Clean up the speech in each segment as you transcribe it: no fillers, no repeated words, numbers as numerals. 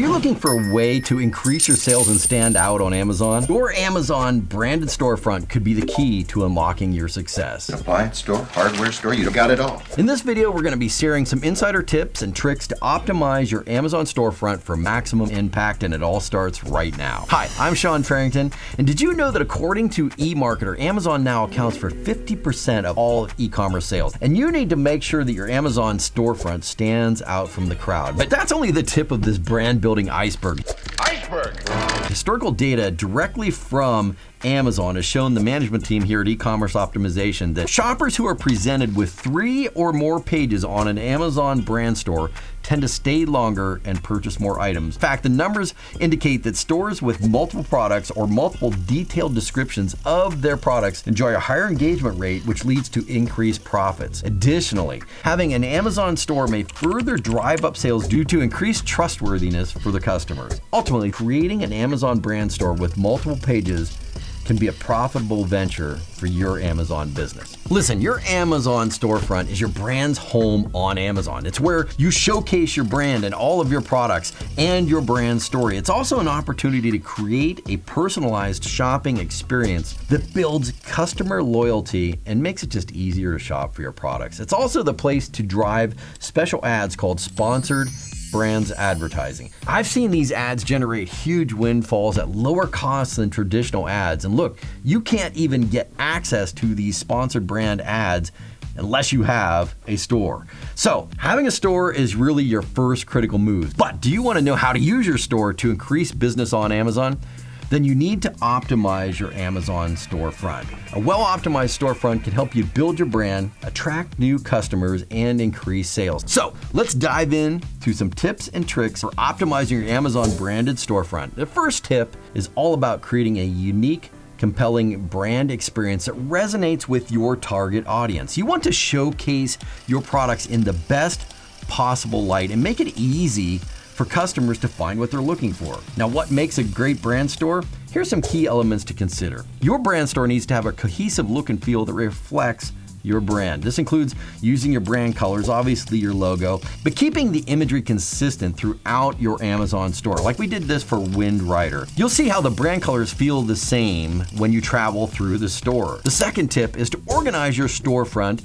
You're looking for a way to increase your sales and stand out on Amazon? Your Amazon branded storefront could be the key to unlocking your success. Appliance store, hardware store, you got it all. In this video, we're going to be sharing some insider tips and tricks to optimize your Amazon storefront for maximum impact, and it all starts right now. Hi, I'm Sean Farrington, and did you know that according to eMarketer, Amazon now accounts for 50% of all e-commerce sales, and you need to make sure that your Amazon storefront stands out from the crowd. But that's only the tip of this brand building iceberg. Historical data directly from Amazon has shown the management team here at E-commerce Optimization that shoppers who are presented with 3 or more pages on an Amazon brand store tend to stay longer and purchase more items. In fact, the numbers indicate that stores with multiple products or multiple detailed descriptions of their products enjoy a higher engagement rate, which leads to increased profits. Additionally, having an Amazon store may further drive up sales due to increased trustworthiness for the customers. Ultimately, creating an Amazon brand store with multiple pages can be a profitable venture for your Amazon business. Listen, your Amazon storefront is your brand's home on Amazon. It's where you showcase your brand and all of your products and your brand story. It's also an opportunity to create a personalized shopping experience that builds customer loyalty and makes it just easier to shop for your products. It's also the place to drive special ads called sponsored brands advertising. I've seen these ads generate huge windfalls at lower costs than traditional ads. And look, you can't even get access to these sponsored brand ads unless you have a store. So having a store is really your first critical move. But do you want to know how to use your store to increase business on Amazon? Then you need to optimize your Amazon storefront. A well-optimized storefront can help you build your brand, attract new customers, and increase sales. So let's dive in to some tips and tricks for optimizing your Amazon branded storefront. The first tip is all about creating a unique, compelling brand experience that resonates with your target audience. You want to showcase your products in the best possible light and make it easy for customers to find what they're looking for. Now, what makes a great brand store? Here's some key elements to consider. Your brand store needs to have a cohesive look and feel that reflects your brand. This includes using your brand colors, obviously your logo, but keeping the imagery consistent throughout your Amazon store. Like we did this for Wind Rider. You'll see how the brand colors feel the same when you travel through the store. The second tip is to organize your storefront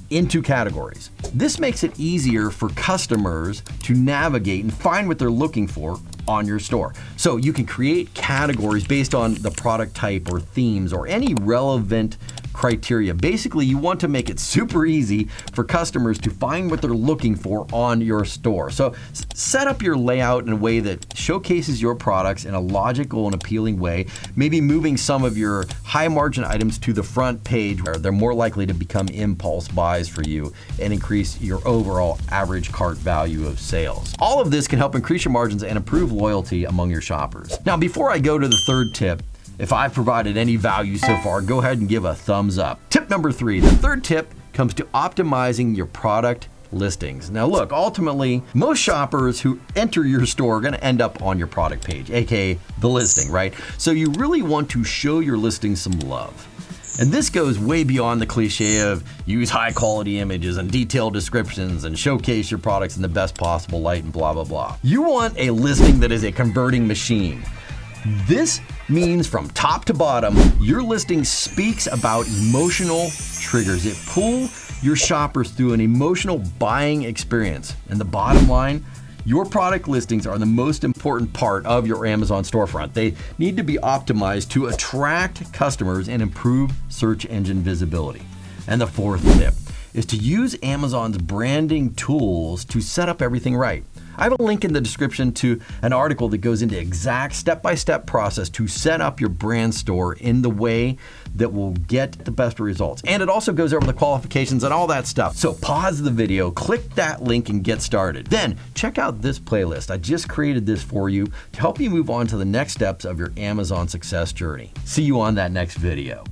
into categories. This makes it easier for customers to navigate and find what they're looking for on your store. So you can create categories based on the product type or themes or any relevant criteria. Basically, you want to make it super easy for customers to find what they're looking for on your store. So set up your layout in a way that showcases your products in a logical and appealing way, maybe moving some of your high margin items to the front page where they're more likely to become impulse buys for you and increase your overall average cart value of sales. All of this can help increase your margins and improve loyalty among your shoppers. Now, before I go to the third tip, if I've provided any value so far, go ahead and give a thumbs up. Tip number 3, the third tip comes to optimizing your product listings. Now look, ultimately, most shoppers who enter your store are going to end up on your product page, aka the listing, right? So you really want to show your listing some love. And this goes way beyond the cliche of use high quality images and detailed descriptions and showcase your products in the best possible light and blah, blah, blah. You want a listing that is a converting machine. This means from top to bottom, your listing speaks about emotional triggers. It pulls your shoppers through an emotional buying experience. And the bottom line, your product listings are the most important part of your Amazon storefront. They need to be optimized to attract customers and improve search engine visibility. And the fourth tip is to use Amazon's branding tools to set up everything right. I have a link in the description to an article that goes into exact step-by-step process to set up your brand store in the way that will get the best results. And it also goes over the qualifications and all that stuff. So pause the video, click that link and get started. Then check out this playlist. I just created this for you to help you move on to the next steps of your Amazon success journey. See you on that next video.